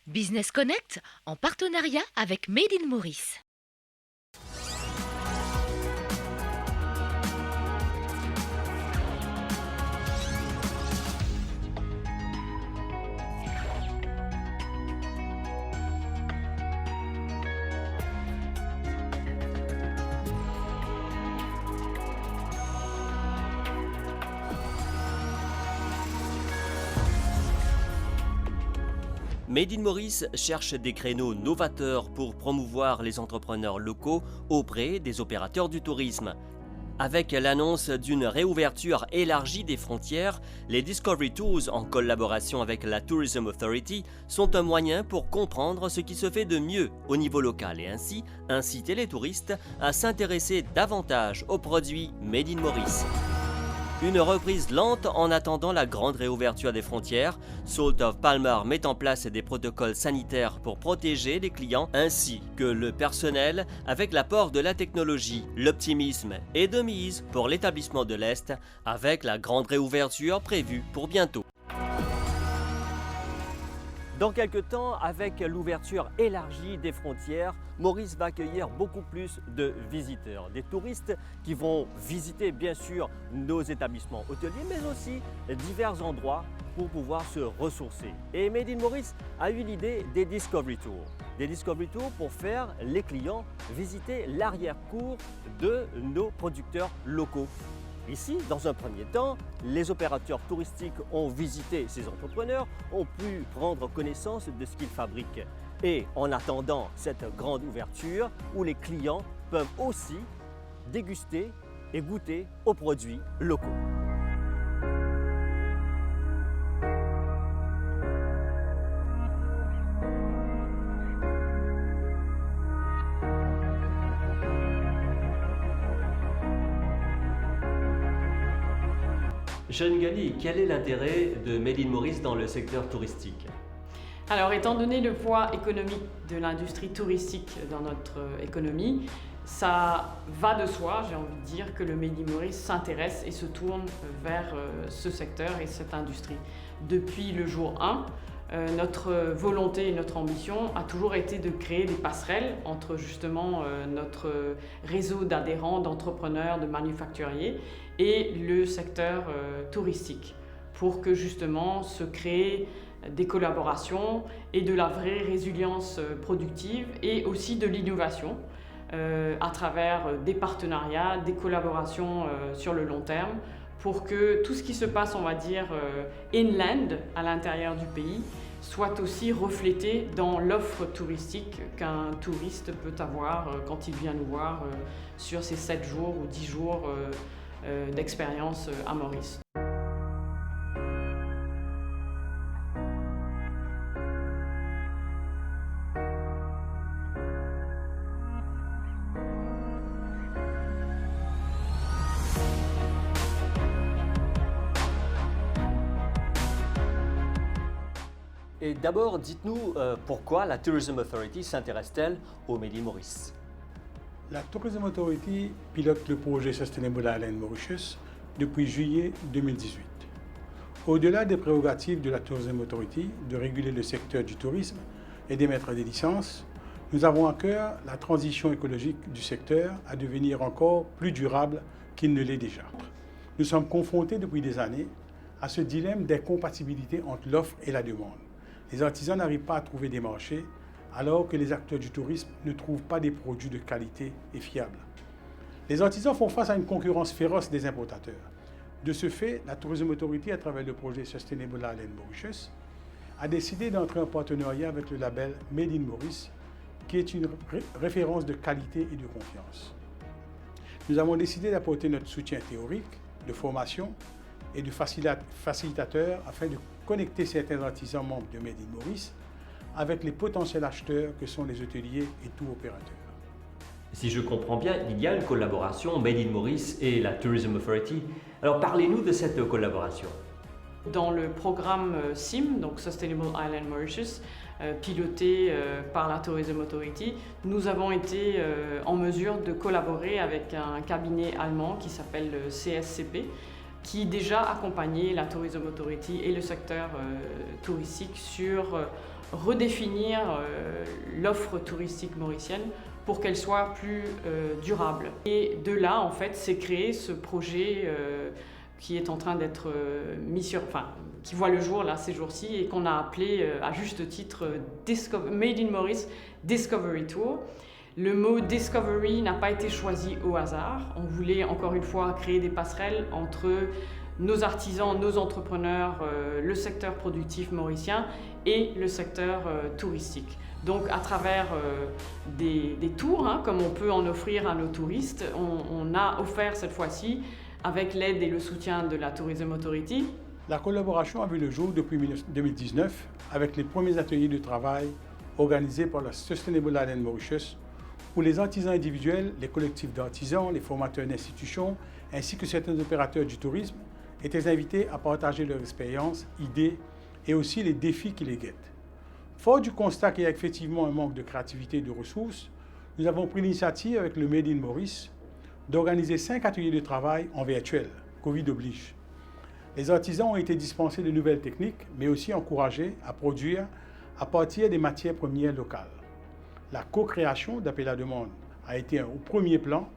Business Connect en partenariat avec Made in Maurice. Made in Maurice cherche des créneaux novateurs pour promouvoir les entrepreneurs locaux auprès des opérateurs du tourisme. Avec l'annonce d'une réouverture élargie des frontières, les Discovery Tours, en collaboration avec la Tourism Authority, sont un moyen pour comprendre ce qui se fait de mieux au niveau local et ainsi inciter les touristes à s'intéresser davantage aux produits Made in Maurice. Une reprise lente en attendant la grande réouverture des frontières, Salt of Palmer met en place des protocoles sanitaires pour protéger les clients ainsi que le personnel avec l'apport de la technologie. L'optimisme est de mise pour l'établissement de l'Est avec la grande réouverture prévue pour bientôt. Dans quelques temps, avec l'ouverture élargie des frontières, Maurice va accueillir beaucoup plus de visiteurs, des touristes qui vont visiter bien sûr nos établissements hôteliers, mais aussi divers endroits pour pouvoir se ressourcer. Et Made in Maurice a eu l'idée des Discovery Tours. Des Discovery Tours pour faire les clients visiter l'arrière-cour de nos producteurs locaux. Ici, dans un premier temps, les opérateurs touristiques ont visité ces entrepreneurs, ont pu prendre connaissance de ce qu'ils fabriquent. Et en attendant cette grande ouverture, où les clients peuvent aussi déguster et goûter aux produits locaux. Jeanne Gali, quel est l'intérêt de Made in Maurice dans le secteur touristique? Alors, étant donné le poids économique de l'industrie touristique dans notre économie, ça va de soi, j'ai envie de dire, que le Made in Maurice s'intéresse et se tourne vers ce secteur et cette industrie. Depuis le jour 1, notre volonté et notre ambition a toujours été de créer des passerelles entre justement notre réseau d'adhérents, d'entrepreneurs, de manufacturiers et le secteur touristique pour que justement se créent des collaborations et de la vraie résilience productive et aussi de l'innovation à travers des partenariats, des collaborations sur le long terme pour que tout ce qui se passe, on va dire, inland, à l'intérieur du pays, soit aussi reflété dans l'offre touristique qu'un touriste peut avoir quand il vient nous voir sur ces 7 jours ou 10 jours d'expérience à Maurice. Et d'abord, dites-nous pourquoi la Tourism Authority s'intéresse-t-elle au Made in Maurice? La Tourism Authority pilote le projet Sustainable Island Mauritius depuis juillet 2018. Au-delà des prérogatives de la Tourism Authority de réguler le secteur du tourisme et d'émettre des licences, nous avons à cœur la transition écologique du secteur à devenir encore plus durable qu'il ne l'est déjà. Nous sommes confrontés depuis des années à ce dilemme d'incompatibilité entre l'offre et la demande. Les artisans n'arrivent pas à trouver des marchés alors que les acteurs du tourisme ne trouvent pas des produits de qualité et fiables. Les artisans font face à une concurrence féroce des importateurs. De ce fait, la Tourism Authority, à travers le projet Sustainable Island Mauritius, a décidé d'entrer en partenariat avec le label Made in Maurice, qui est une référence de qualité et de confiance. Nous avons décidé d'apporter notre soutien théorique, de formation et de facilitateur afin de connecter certains artisans membres de Made in Maurice avec les potentiels acheteurs que sont les hôteliers et tour opérateurs. Si je comprends bien, il y a une collaboration Made in Maurice et la Tourism Authority. Alors parlez-nous de cette collaboration. Dans le programme SIM, donc Sustainable Island Mauritius, piloté par la Tourism Authority, nous avons été en mesure de collaborer avec un cabinet allemand qui s'appelle le CSCP, qui déjà accompagnait la Tourism Authority et le secteur touristique sur redéfinir l'offre touristique mauricienne pour qu'elle soit plus durable. Et de là, en fait, s'est créé ce projet qui est en train d'être qui voit le jour là ces jours-ci et qu'on a appelé à juste titre Made in Maurice Discovery Tour. Le mot Discovery n'a pas été choisi au hasard. On voulait encore une fois créer des passerelles entre nos artisans, nos entrepreneurs, le secteur productif mauricien et le secteur touristique. Donc à travers des tours, comme on peut en offrir à nos touristes, on a offert cette fois-ci, avec l'aide et le soutien de la Tourism Authority. La collaboration a vu le jour depuis 2019 avec les premiers ateliers de travail organisés par la Sustainable Island Mauritius, où les artisans individuels, les collectifs d'artisans, les formateurs d'institutions, ainsi que certains opérateurs du tourisme étaient invités à partager leurs expériences, idées et aussi les défis qui les guettent. Fort du constat qu'il y a effectivement un manque de créativité et de ressources, nous avons pris l'initiative avec le Made in Maurice d'organiser 5 ateliers de travail en virtuel, Covid oblige. Les artisans ont été dispensés de nouvelles techniques, mais aussi encouragés à produire à partir des matières premières locales. La co-création d'appel à demande a été au premier plan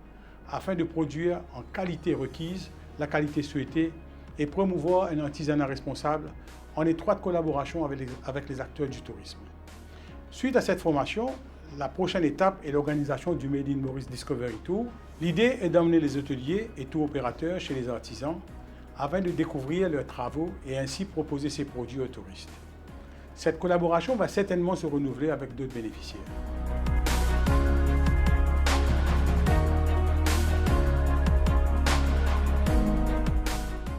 afin de produire en qualité requise, la qualité souhaitée et promouvoir un artisanat responsable en étroite collaboration avec les acteurs du tourisme. Suite à cette formation, la prochaine étape est l'organisation du Made in Maurice Discovery Tour. L'idée est d'emmener les hôteliers et tour opérateurs chez les artisans afin de découvrir leurs travaux et ainsi proposer ces produits aux touristes. Cette collaboration va certainement se renouveler avec d'autres bénéficiaires.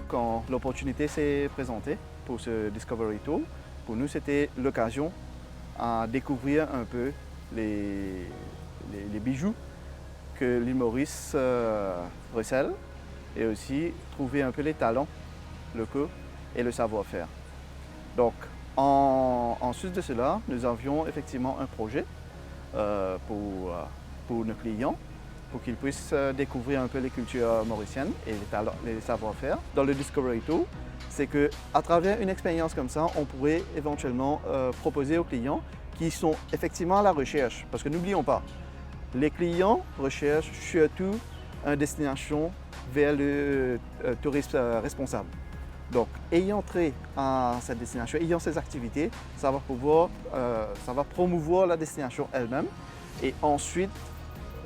Quand l'opportunité s'est présentée pour ce Discovery Tour, pour nous c'était l'occasion à découvrir un peu les bijoux que l'île Maurice recèle et aussi trouver un peu les talents locaux et le savoir-faire. Donc en sus de cela, nous avions effectivement un projet pour nos clients pour qu'ils puissent découvrir un peu les cultures mauriciennes et les savoir-faire. Dans le Discovery Tour, c'est qu'à travers une expérience comme ça, on pourrait éventuellement proposer aux clients qui sont effectivement à la recherche. Parce que n'oublions pas, les clients recherchent surtout une destination vers le tourisme responsable. Donc, ayant trait à cette destination, ayant ces activités, ça va promouvoir la destination elle-même et ensuite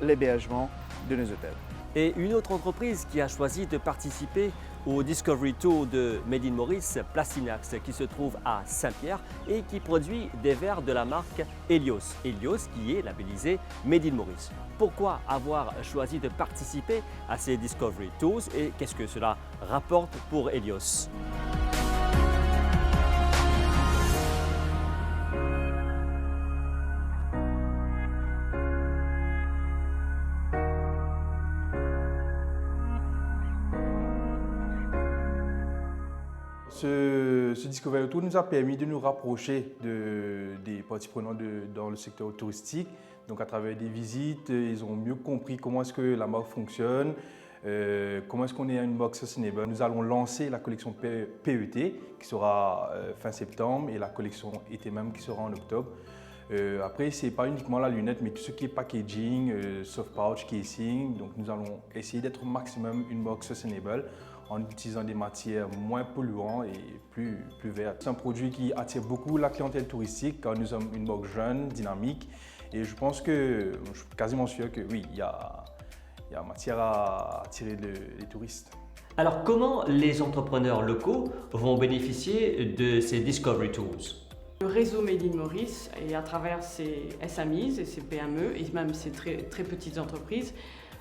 l'hébergement de nos hôtels. Et une autre entreprise qui a choisi de participer au Discovery Tour de Made in Maurice, Plastinax, qui se trouve à Saint-Pierre et qui produit des verres de la marque Helios. Helios qui est labellisé Made in Maurice. Pourquoi avoir choisi de participer à ces Discovery Tours et qu'est-ce que cela rapporte pour Helios? Ce Discovery Tour nous a permis de nous rapprocher des parties prenantes dans le secteur touristique. Donc à travers des visites, ils ont mieux compris comment est-ce que la marque fonctionne, comment est-ce qu'on est une marque sustainable. Nous allons lancer la collection PET qui sera fin septembre et la collection été même qui sera en octobre. Après, ce n'est pas uniquement la lunette, mais tout ce qui est packaging, soft pouch, casing. Donc nous allons essayer d'être au maximum une marque sustainable en utilisant des matières moins polluantes et plus vertes. C'est un produit qui attire beaucoup la clientèle touristique car nous sommes une marque jeune, dynamique et je pense que, je suis quasiment sûr que oui, il y a matière à attirer les touristes. Alors comment les entrepreneurs locaux vont bénéficier de ces Discovery Tours? Le réseau Made in Maurice et à travers ses SMEs et ses PME et même ses très petites entreprises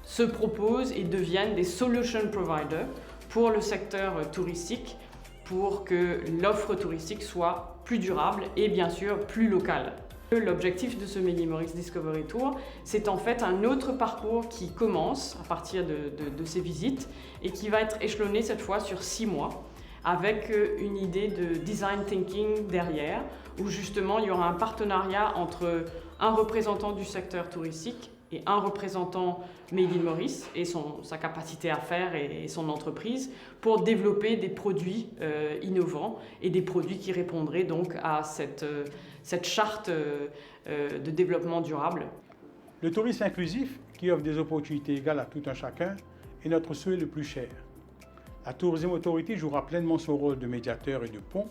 se proposent et deviennent des solution providers pour le secteur touristique, pour que l'offre touristique soit plus durable et bien sûr plus locale. L'objectif de ce Made in Maurice Discovery Tour, c'est en fait un autre parcours qui commence à partir de ces visites et qui va être échelonné cette fois sur 6 mois avec une idée de design thinking derrière où justement il y aura un partenariat entre un représentant du secteur touristique et un représentant Made in Maurice et sa capacité à faire et son entreprise pour développer des produits innovants et des produits qui répondraient donc à cette charte de développement durable. Le tourisme inclusif, qui offre des opportunités égales à tout un chacun, est notre souhait le plus cher. La Tourism Authority jouera pleinement son rôle de médiateur et de pont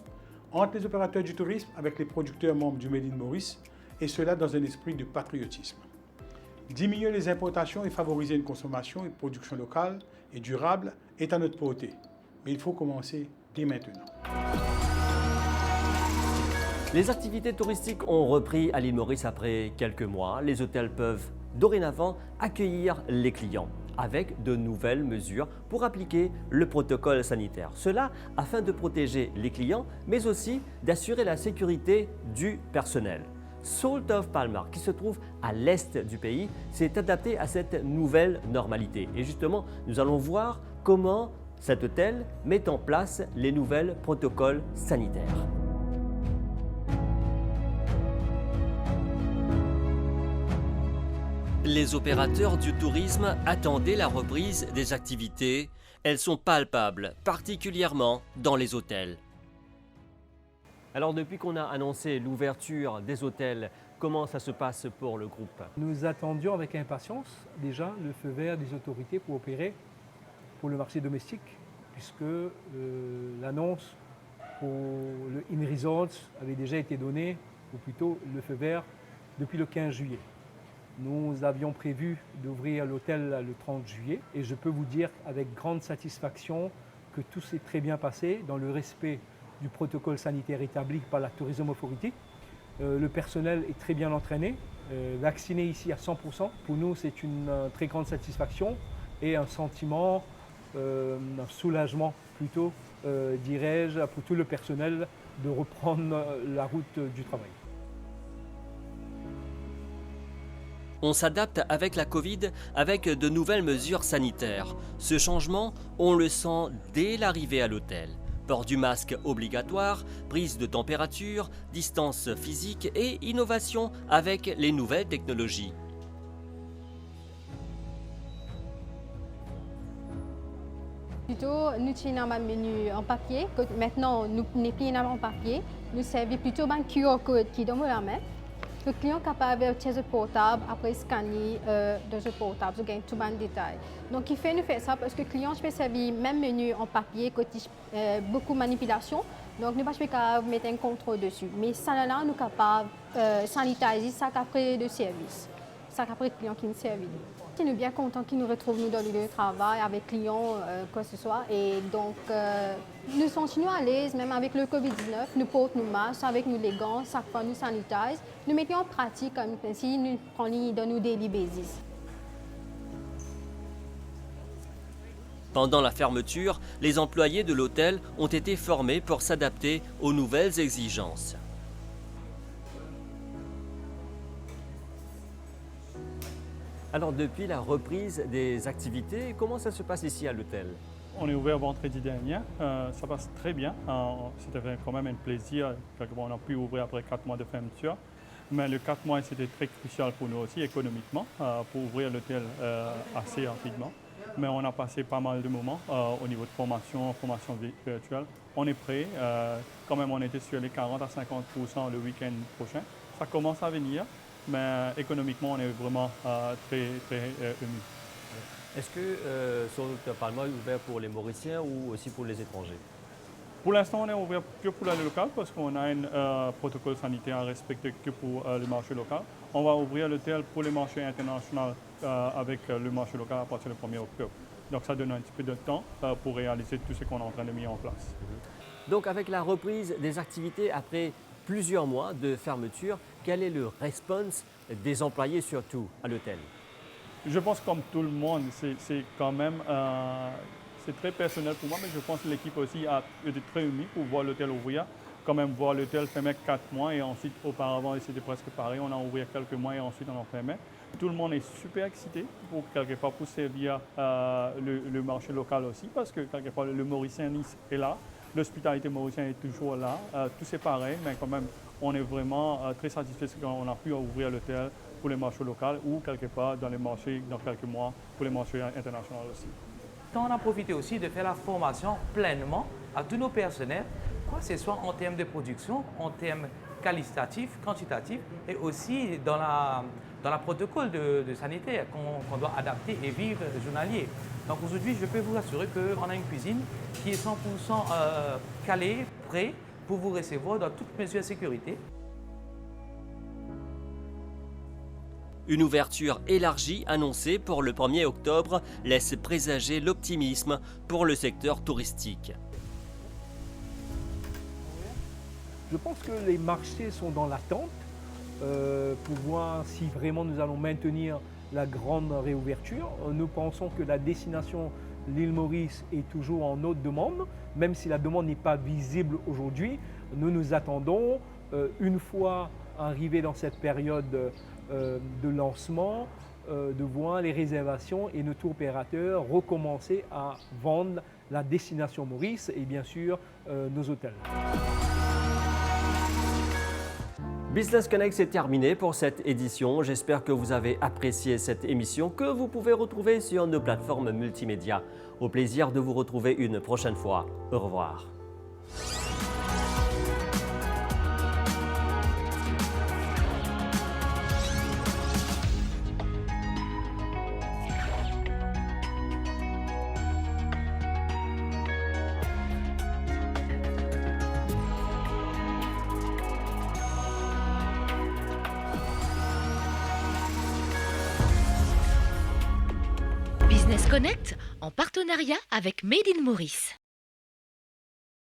entre les opérateurs du tourisme avec les producteurs membres du Made in Maurice, et cela dans un esprit de patriotisme. Diminuer les importations et favoriser une consommation et une production locale et durable est à notre portée. Mais il faut commencer dès maintenant. Les activités touristiques ont repris à l'île Maurice après quelques mois. Les hôtels peuvent dorénavant accueillir les clients avec de nouvelles mesures pour appliquer le protocole sanitaire. Cela afin de protéger les clients, mais aussi d'assurer la sécurité du personnel. Salt of Palmar, qui se trouve à l'est du pays, s'est adapté à cette nouvelle normalité. Et justement, nous allons voir comment cet hôtel met en place les nouveaux protocoles sanitaires. Les opérateurs du tourisme attendaient la reprise des activités. Elles sont palpables, particulièrement dans les hôtels. Alors depuis qu'on a annoncé l'ouverture des hôtels, comment ça se passe pour le groupe? Nous attendions avec impatience déjà le feu vert des autorités pour opérer pour le marché domestique, puisque l'annonce pour le In Resorts avait déjà été donnée, ou plutôt le feu vert, depuis le 15 juillet. Nous avions prévu d'ouvrir l'hôtel le 30 juillet et je peux vous dire avec grande satisfaction que tout s'est très bien passé dans le respect du protocole sanitaire établi par la Tourism Authority. Le personnel est très bien entraîné, vacciné ici à 100%. Pour nous, c'est une très grande satisfaction et un sentiment, un soulagement plutôt, dirais-je, pour tout le personnel de reprendre la route du travail. On s'adapte avec la Covid, avec de nouvelles mesures sanitaires. Ce changement, on le sent dès l'arrivée à l'hôtel. Port du masque obligatoire, prise de température, distance physique et innovation avec les nouvelles technologies. Plutôt, nous avons un menu en papier. Maintenant, nous n'avons plus en papier. Nous servons plutôt un QR code qui donne la main. Le client est capable de faire un portable, après scanner dans un portable, il gagne tout le détail. Donc, il fait nous faire ça parce que le client peut servir même menu en papier, côté beaucoup de manipulation. Donc, nous ne pouvons pas mettre un contrôle dessus. Mais ça, là, nous sommes capables de sanitiser ça après le service. Ça après le client qui nous servi. Nous sommes bien contents qu'ils nous retrouvent nous dans le lieu de travail avec clients, quoi que ce soit. Et donc, nous sommes à l'aise, même avec le Covid-19. Nous portons nos masques, avec nous les gants, chaque fois nous sanitisons. Nous mettons en pratique comme si nous prenions dans nos daily basis. Pendant la fermeture, les employés de l'hôtel ont été formés pour s'adapter aux nouvelles exigences. Alors depuis la reprise des activités, comment ça se passe ici à l'hôtel? On est ouvert vendredi dernier, ça passe très bien. C'était quand même un plaisir. On a pu ouvrir après 4 mois de fermeture. Mais le 4 mois, c'était très crucial pour nous aussi économiquement, pour ouvrir l'hôtel assez rapidement. Mais on a passé pas mal de moments au niveau de formation virtuelle. On est prêt. Quand même, on était sur les 40 à 50% le week-end prochain. Ça commence à venir. Mais économiquement, on est vraiment très ému. Est-ce que Salt of Palmar est ouvert pour les Mauriciens ou aussi pour les étrangers? Pour l'instant, on est ouvert que pour le local parce qu'on a un protocole sanitaire à respecter que pour le marché local. On va ouvrir l'hôtel pour les marchés internationaux avec le marché local à partir du 1er octobre. Donc ça donne un petit peu de temps pour réaliser tout ce qu'on est en train de mettre en place. Donc avec la reprise des activités après plusieurs mois de fermeture, quel est le response des employés surtout à l'hôtel? Je pense comme tout le monde, c'est quand même c'est très personnel pour moi, mais je pense que l'équipe aussi a été très émue pour voir l'hôtel ouvrir. Quand même voir l'hôtel fermer 4 mois et ensuite auparavant c'était presque pareil, on a ouvert quelques mois et ensuite on en fermait. Tout le monde est super excité pour quelque part pour servir le marché local aussi parce que quelque part le Mauricien Nice est là. L'hospitalité mauricienne est toujours là, tout c'est pareil, mais quand même, on est vraiment très satisfait qu'on a pu ouvrir l'hôtel pour les marchés locaux ou quelque part dans les marchés dans quelques mois pour les marchés internationaux aussi. On a profité aussi de faire la formation pleinement à tous nos personnels, quoi que ce soit en termes de production, en termes qualitatifs, quantitatifs et aussi dans la protocole de sanitaire qu'on doit adapter et vivre journalier. Donc aujourd'hui, je peux vous assurer qu'on a une cuisine qui est 100% calée, prête pour vous recevoir dans toutes mesures de sécurité. Une ouverture élargie annoncée pour le 1er octobre laisse présager l'optimisme pour le secteur touristique. Je pense que les marchés sont dans l'attente pour voir si vraiment nous allons maintenir la grande réouverture. Nous pensons que la destination l'île Maurice est toujours en haute demande, même si la demande n'est pas visible aujourd'hui. Nous nous attendons, une fois arrivé dans cette période de lancement, de voir les réservations et nos tours opérateurs recommencer à vendre la destination Maurice et bien sûr nos hôtels. Business Connect, c'est terminé pour cette édition. J'espère que vous avez apprécié cette émission que vous pouvez retrouver sur nos plateformes multimédia. Au plaisir de vous retrouver une prochaine fois. Au revoir. Business Connect en partenariat avec Made in Maurice.